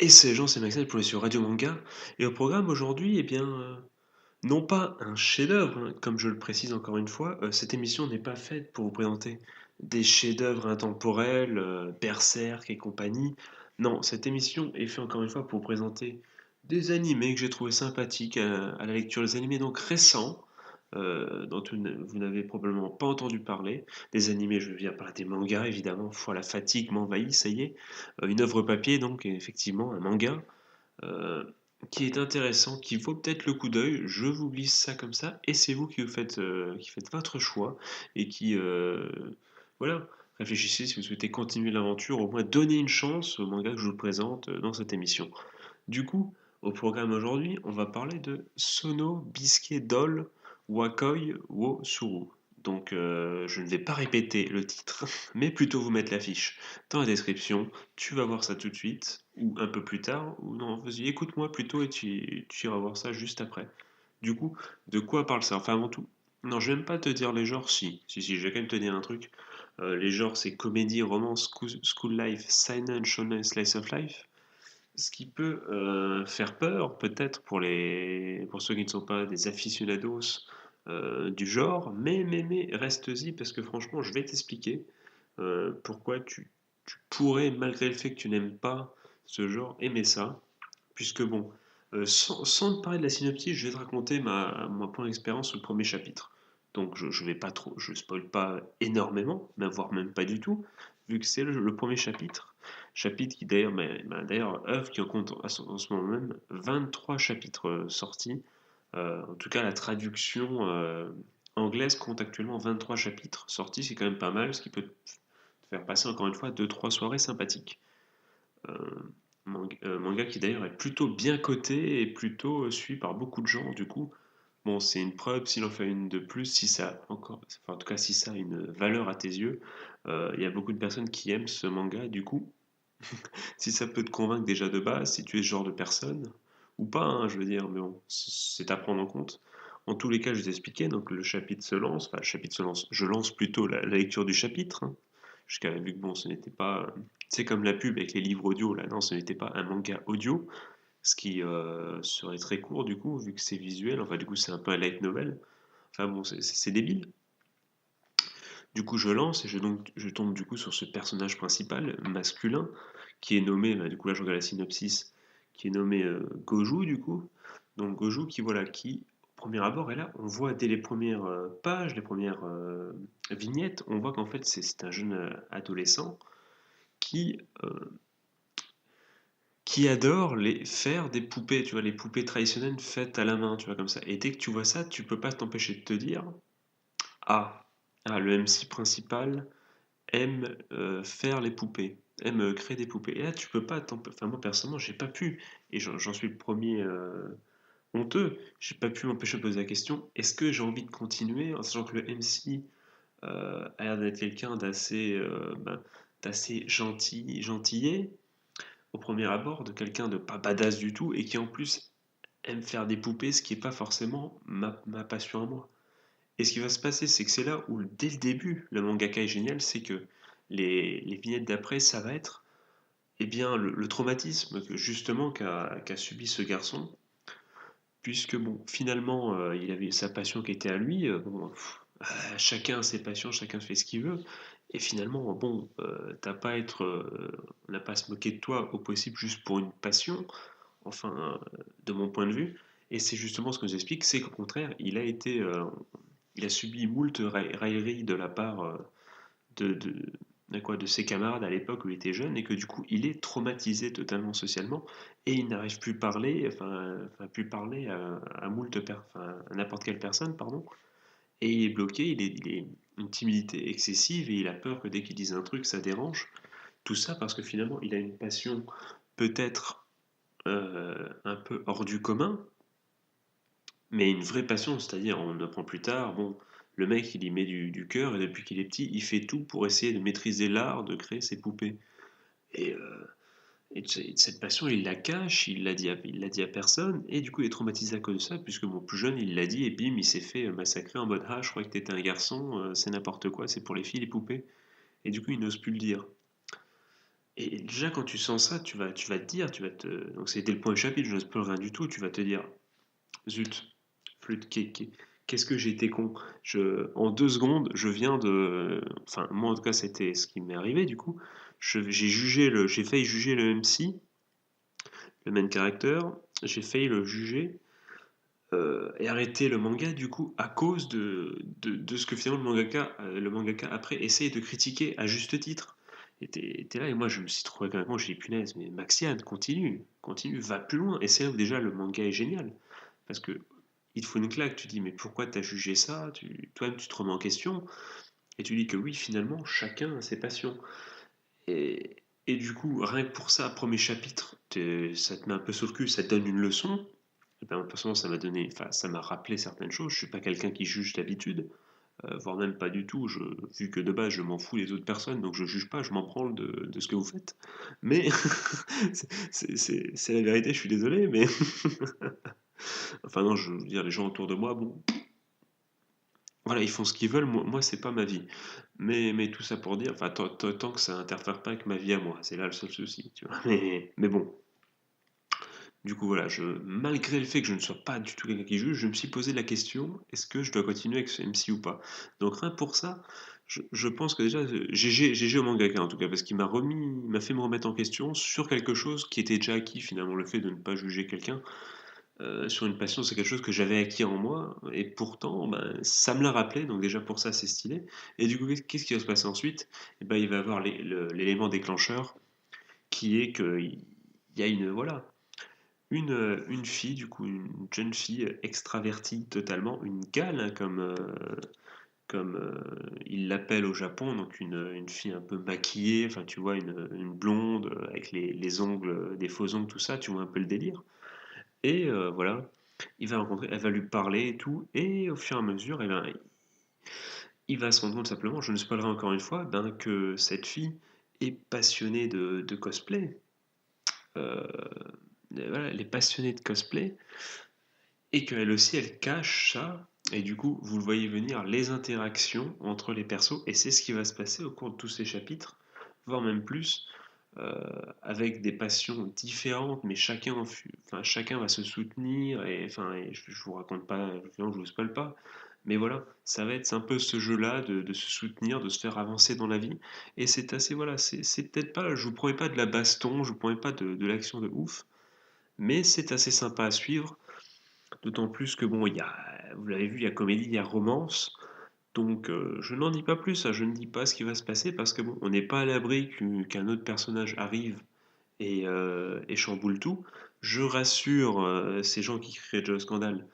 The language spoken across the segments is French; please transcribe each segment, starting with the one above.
Et c'est Jean, c'est Maxime pour les sur Radio Manga. Et au programme aujourd'hui, non pas un chef-d'œuvre, hein, comme je le précise encore une fois, cette émission n'est pas faite pour vous présenter des chefs-d'œuvre intemporels, Berserk et compagnie. Non, cette émission est faite encore une fois pour vous présenter des animés que j'ai trouvé sympathiques à la lecture, des animés donc récents, dont vous n'avez probablement pas entendu parler. Des animés, je veux dire par des mangas évidemment, la fatigue m'envahit, ça y est. Une œuvre papier donc, et effectivement, un manga euh, qui est intéressant, qui vaut peut-être le coup d'œil. Je vous glisse ça comme ça, et c'est vous qui faites votre choix et voilà, réfléchissez si vous souhaitez continuer l'aventure, au moins donner une chance au manga que je vous présente dans cette émission. Du coup, au programme aujourd'hui, on va parler de Sono Bisque Doll Wakoi wo Suru. Donc, je ne vais pas répéter le titre, mais plutôt vous mettre l'affiche dans la description. Tu vas voir ça tout de suite, ou un peu plus tard, ou non, vas-y, écoute-moi plutôt et tu iras voir ça juste après. Du coup, de quoi parle ça? Enfin, avant tout, non, je vais même pas te dire les genres, si, je vais quand même te dire un truc. Les genres, c'est comédie, romance, school life, seinen, shonen, slice of life. Ce qui peut faire peur, peut-être pour ceux qui ne sont pas des aficionados du genre, mais reste-y parce que franchement, je vais t'expliquer pourquoi tu pourrais, malgré le fait que tu n'aimes pas ce genre, aimer ça. Puisque bon, sans te parler de la synopsis, je vais te raconter ma première expérience sur le premier chapitre. Donc je vais pas trop, je spoil pas énormément, mais voire même pas du tout, vu que c'est le premier chapitre qui d'ailleurs, d'ailleurs œuvre qui en compte en ce moment même 23 chapitres sortis. En tout cas, la traduction anglaise compte actuellement 23 chapitres sortis, c'est quand même pas mal, ce qui peut te faire passer encore une fois deux trois soirées sympathiques. Euh, Manga qui d'ailleurs est plutôt bien coté et plutôt suivi par beaucoup de gens. Du coup, bon, c'est une preuve s'il en fait une de plus, si ça encore, enfin, en tout cas si ça a une valeur à tes yeux. Il y a beaucoup de personnes qui aiment ce manga. Du coup, si ça peut te convaincre déjà de base, si tu es ce genre de personne ou pas, hein, je veux dire, mais bon, c'est à prendre en compte. En tous les cas, je vais t'expliquer. Donc le chapitre se lance, enfin le chapitre se lance. Je lance plutôt la lecture du chapitre, hein. Jusqu'à vu que bon, ce n'était pas, c'est comme la pub avec les livres audio. Là, non, ce n'était pas un manga audio, ce qui serait très court du coup, vu que c'est visuel. Enfin, du coup, c'est un peu un light novel. Enfin bon, c'est débile. Du coup, je lance et je tombe du coup sur ce personnage principal masculin qui est nommé, du coup là je regarde la synopsis, qui est nommé Goju du coup. Donc Goju qui voilà, qui au premier abord est là, on voit dès les premières pages, les premières vignettes, on voit qu'en fait c'est un jeune adolescent qui euh, qui adore faire des poupées, tu vois, les poupées traditionnelles faites à la main, tu vois, comme ça. Et dès que tu vois ça, tu peux pas t'empêcher de te dire, ah, le MC principal aime faire les poupées, aime créer des poupées. Et là, tu peux pas enfin moi personnellement, j'ai pas pu, et j'en suis le premier honteux, j'ai pas pu m'empêcher de poser la question, est-ce que j'ai envie de continuer, en sachant que le MC a l'air d'être quelqu'un d'assez gentillet, au premier abord, de quelqu'un de pas badass du tout, et qui en plus aime faire des poupées, ce qui est pas forcément ma passion à moi. Et ce qui va se passer, c'est que c'est là où, dès le début, le mangaka est génial, c'est que les vignettes d'après, ça va être eh bien, le traumatisme justement qu'a subi ce garçon, puisque bon, finalement, il avait sa passion qui était à lui. Chacun a ses passions, chacun fait ce qu'il veut. Et finalement, bon, on n'a pas à se moquer de toi au possible juste pour une passion, enfin, de mon point de vue. Et c'est justement ce que nous explique, c'est qu'au contraire, il a subi moult railleries de la part de, de ses camarades à l'époque où il était jeune, et que du coup, il est traumatisé totalement socialement, et il n'arrive plus parler, plus parler à n'importe quelle personne, pardon, et il est bloqué, il est une timidité excessive, et il a peur que dès qu'il dise un truc, ça dérange. Tout ça parce que finalement, il a une passion peut-être un peu hors du commun, mais une vraie passion, c'est-à-dire, on apprend plus tard, bon, le mec, il y met du cœur, et depuis qu'il est petit, il fait tout pour essayer de maîtriser l'art de créer ses poupées. Et, euh, et de cette passion, il la cache, il l'a dit à personne, et du coup, il est traumatisé à cause de ça, puisque mon plus jeune, il l'a dit, et bim, il s'est fait massacrer en mode, ah, je crois que t'étais un garçon, c'est n'importe quoi, c'est pour les filles, les poupées. Et du coup, il n'ose plus le dire. Et déjà, quand tu sens ça, tu vas te dire, donc c'était le premier chapitre, je ne spoil rien du tout, tu vas te dire, zut, flûte, qu'est-ce que j'ai été con. En 2 secondes, je viens de... Enfin, moi en tout cas, c'était ce qui m'est arrivé du coup. J'ai failli juger le MC, le main character, j'ai failli le juger et arrêter le manga du coup à cause de ce que finalement le mangaka après essaye de critiquer à juste titre. Et t'es là et moi je me suis trouvé quand même, j'ai dit punaise, mais Maxiane, continue, continue, va plus loin. Et c'est là où déjà le manga est génial. Parce que il te faut une claque, tu dis mais pourquoi t'as jugé ça, toi-même tu te remets en question et tu dis que oui finalement chacun a ses passions. Et, et du coup rien que pour ça, premier chapitre, ça te met un peu sur le cul, ça te donne une leçon. Et ben, personnellement, enfin, ça m'a rappelé certaines choses. Je suis pas quelqu'un qui juge d'habitude, voire même pas du tout. Vu que de base, je m'en fous des autres personnes, donc je juge pas, je m'en branle de ce que vous faites. Mais c'est la vérité, je suis désolé, mais enfin non, je veux dire, les gens autour de moi, bon, voilà, ils font ce qu'ils veulent. Moi c'est pas ma vie. Mais tout ça pour dire, enfin, tant que ça interfère pas avec ma vie à moi, c'est là le seul souci, tu vois. Mais bon. Du coup, voilà, malgré le fait que je ne sois pas du tout quelqu'un qui juge, je me suis posé la question, est-ce que je dois continuer avec ce MC ou pas? Donc rien que pour ça, je pense que déjà, GG au mangaka en tout cas, parce il m'a fait me remettre en question sur quelque chose qui était déjà acquis finalement, le fait de ne pas juger quelqu'un. Sur une passion, c'est quelque chose que j'avais acquis en moi, et pourtant, ben, ça me l'a rappelé, donc déjà pour ça, c'est stylé. Et du coup, qu'est-ce qui va se passer ensuite? Eh ben, il va y avoir l'élément déclencheur, qui est qu'il y a voilà, une fille, du coup, une jeune fille extravertie totalement, une gale, hein, comme ils l'appellent au Japon, donc une fille un peu maquillée, enfin tu vois, une blonde avec les ongles, des faux ongles, tout ça, tu vois un peu le délire. Et voilà, elle va lui parler et tout, et au fur et à mesure, eh ben, il va se rendre compte simplement, je ne spoilerai encore une fois, ben, que cette fille est passionnée de cosplay. Euh, voilà, elle est passionnée de cosplay. Et qu'elle aussi, elle cache ça. Et du coup, vous le voyez venir, les interactions entre les persos. Et c'est ce qui va se passer au cours de tous ces chapitres, voire même plus, euh, avec des passions différentes, mais chacun va se soutenir. Et enfin, je vous raconte pas, je vous spoil pas. Mais voilà, c'est un peu ce jeu-là de se soutenir, de se faire avancer dans la vie. Et c'est assez, voilà, c'est peut-être pas, je vous promets pas de la baston, je vous promets pas de l'action de ouf, mais c'est assez sympa à suivre. D'autant plus que bon, vous l'avez vu, il y a comédie, il y a romance. Donc je n'en dis pas plus, hein, je ne dis pas ce qui va se passer parce que bon, on n'est pas à l'abri qu'un autre personnage arrive et chamboule tout. Je rassure ces gens qui créent le scandale.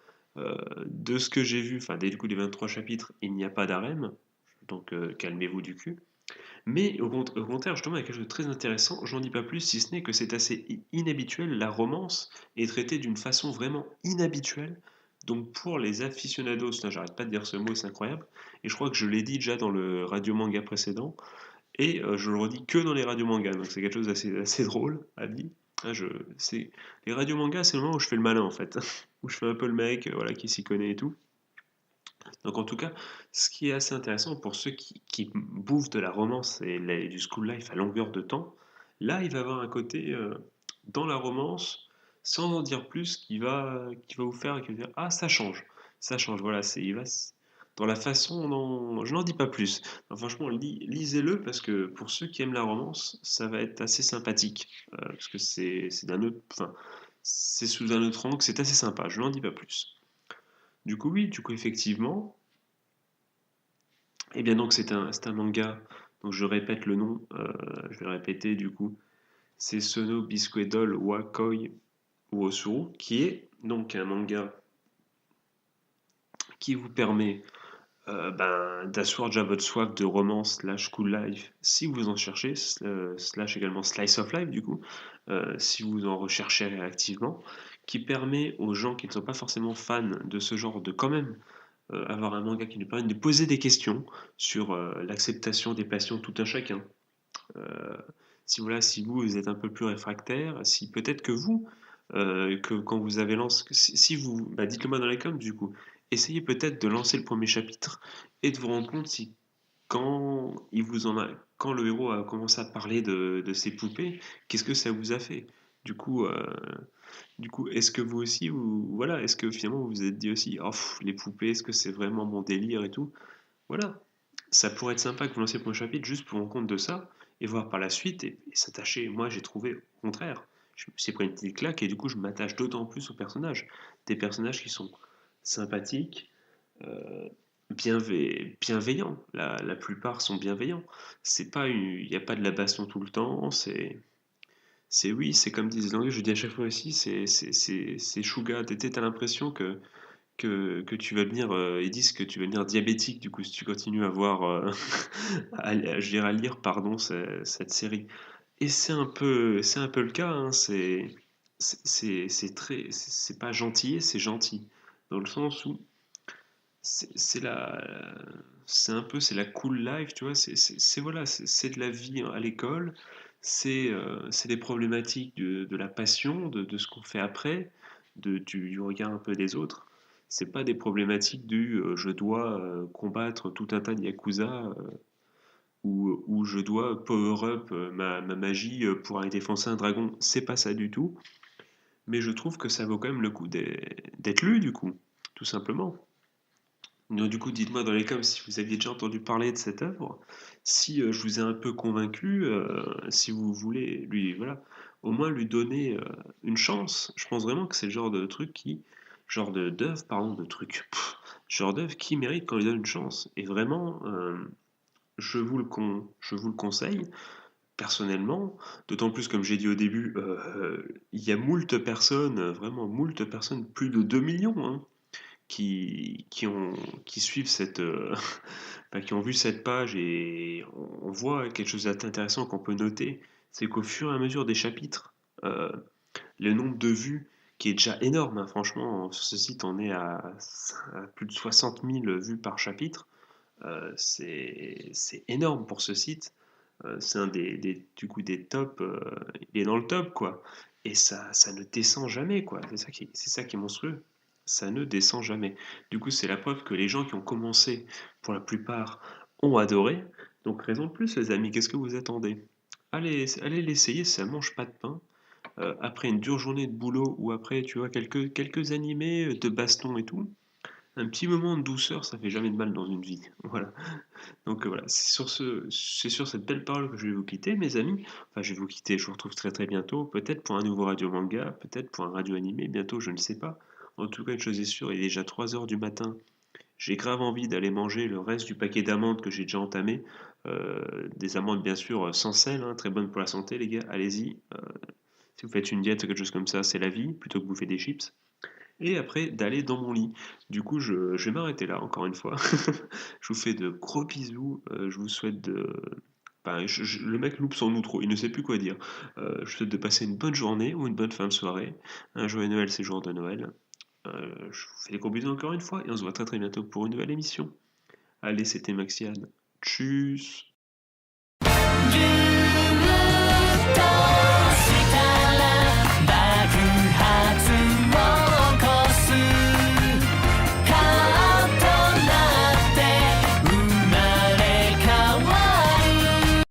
De ce que j'ai vu, enfin du coup des 23 chapitres, il n'y a pas d'harem, donc calmez-vous du cul. Mais au contraire, justement, il y a quelque chose de très intéressant, j'en dis pas plus, si ce n'est que c'est assez inhabituel, la romance est traitée d'une façon vraiment inhabituelle. Donc pour les aficionados, là j'arrête pas de dire ce mot, c'est incroyable, et je crois que je l'ai dit déjà dans le radio manga précédent, et je le redis que dans les radios manga, donc c'est quelque chose d'assez drôle à dire. Ah, les radios manga, c'est le moment où je fais le malin en fait, où je fais un peu le mec voilà, qui s'y connaît et tout. Donc en tout cas, ce qui est assez intéressant pour ceux qui bouffent de la romance et du school life à longueur de temps, là il va avoir un côté dans la romance, sans en dire plus, qui va vous faire qui va dire ah ça change, voilà, dans la façon dont je n'en dis pas plus. Non, franchement, lisez-le parce que pour ceux qui aiment la romance, ça va être assez sympathique parce que c'est d'un autre, enfin c'est sous un autre angle, c'est assez sympa. Je n'en dis pas plus. Du coup, oui, du coup, effectivement, eh bien donc c'est un manga, donc je répète le nom, je vais le répéter du coup, c'est Sono Bisque Doll Wakoi Uosuru, qui est donc un manga qui vous permet ben, d'asseoir déjà votre soif de romance slash cool life si vous en cherchez, slash également slice of life du coup, si vous en recherchez activement, qui permet aux gens qui ne sont pas forcément fans de ce genre de quand même avoir un manga qui nous permet de poser des questions sur l'acceptation des passions tout un chacun. Euh, si vous êtes un peu plus réfractaire, si peut-être que vous, que quand vous avez lancé, si vous, bah, dites-le moi dans les coms du coup, essayez peut-être de lancer le premier chapitre et de vous rendre compte si quand quand le héros a commencé à parler de ses poupées, qu'est-ce que ça vous a fait? Du coup, euh, du coup, est-ce que vous aussi, voilà, est-ce que finalement vous vous êtes dit aussi, oh, les poupées, est-ce que c'est vraiment mon délire et tout? Voilà, ça pourrait être sympa que vous lanciez le premier chapitre juste pour rendre compte de ça et voir par la suite et s'attacher. Moi, j'ai trouvé au contraire, je me suis pris une petite claque et du coup, je m'attache d'autant plus aux personnages. Des personnages qui sont sympathiques, euh, bienveillants. La plupart sont bienveillants. C'est pas, il n'y a pas de la baston tout le temps. Oui, c'est comme disent les Anglais, je dis à chaque fois aussi, c'est chouga. T'as l'impression que tu vas devenir, ils disent que tu vas devenir diabétique du coup si tu continues à voir, je dirais à lire pardon cette série. Et c'est un peu le cas, hein, c'est très, c'est pas gentil, c'est gentil dans le sens où c'est la, c'est un peu c'est la cool life, tu vois, voilà, c'est de la vie à l'école, c'est des problématiques de la passion, de ce qu'on fait après, du regard un peu des autres. C'est pas des problématiques du je dois combattre tout un tas de yakuza ou je dois power up ma magie pour aller défoncer un dragon. C'est pas ça du tout, mais je trouve que ça vaut quand même le coup d'être lu du coup, tout simplement. Donc, du coup, dites-moi dans les coms si vous aviez déjà entendu parler de cette œuvre, si je vous ai un peu convaincu, si vous voulez lui, voilà, au moins lui donner une chance. Je pense vraiment que c'est le genre de truc genre d'œuvre, pardon, de truc, genre d'œuvre qui mérite qu'on lui donne une chance. Et vraiment, je vous le conseille personnellement, d'autant plus comme j'ai dit au début, il y a moult personnes, vraiment moult personnes, plus de 2 millions, hein, qui ont, qui suivent cette, enfin, qui ont vu cette page et on voit quelque chose d'intéressant qu'on peut noter, c'est qu'au fur et à mesure des chapitres, euh, le nombre de vues qui est déjà énorme, hein, franchement, sur ce site on est à plus de 60 000 vues par chapitre, c'est énorme pour ce site, c'est un du coup des tops, il est dans le top quoi, et ça ne descend jamais quoi, c'est ça qui est monstrueux, ça ne descend jamais. Du coup, c'est la preuve que les gens qui ont commencé, pour la plupart, ont adoré. Donc, raison de plus, les amis, qu'est-ce que vous attendez? Allez l'essayer, ça mange pas de pain. Après une dure journée de boulot ou après, tu vois, quelques animés de baston et tout, un petit moment de douceur, ça fait jamais de mal dans une vie. Voilà. Donc voilà, c'est sur cette belle parole que je vais vous quitter, mes amis. Enfin, je vais vous quitter, je vous retrouve très très bientôt. Peut-être pour un nouveau radio manga, peut-être pour un radio animé, bientôt, je ne sais pas. En tout cas, une chose est sûre, il est déjà 3 heures du matin. J'ai grave envie d'aller manger le reste du paquet d'amandes que j'ai déjà entamé. Des amandes, bien sûr, sans sel, hein, très bonnes pour la santé, les gars. Allez-y. Si vous faites une diète ou quelque chose comme ça, c'est la vie, plutôt que bouffer des chips et après d'aller dans mon lit. Du coup, je vais m'arrêter là, encore une fois. Je vous fais de gros bisous, je vous souhaite de... Ben, le mec loupe son outro, il ne sait plus quoi dire. Je vous souhaite de passer une bonne journée ou une bonne fin de soirée. Un joyeux Noël, c'est jour de Noël. Je vous fais des gros bisous encore une fois et on se voit très très bientôt pour une nouvelle émission. Allez, c'était Maxiane. Tchuss.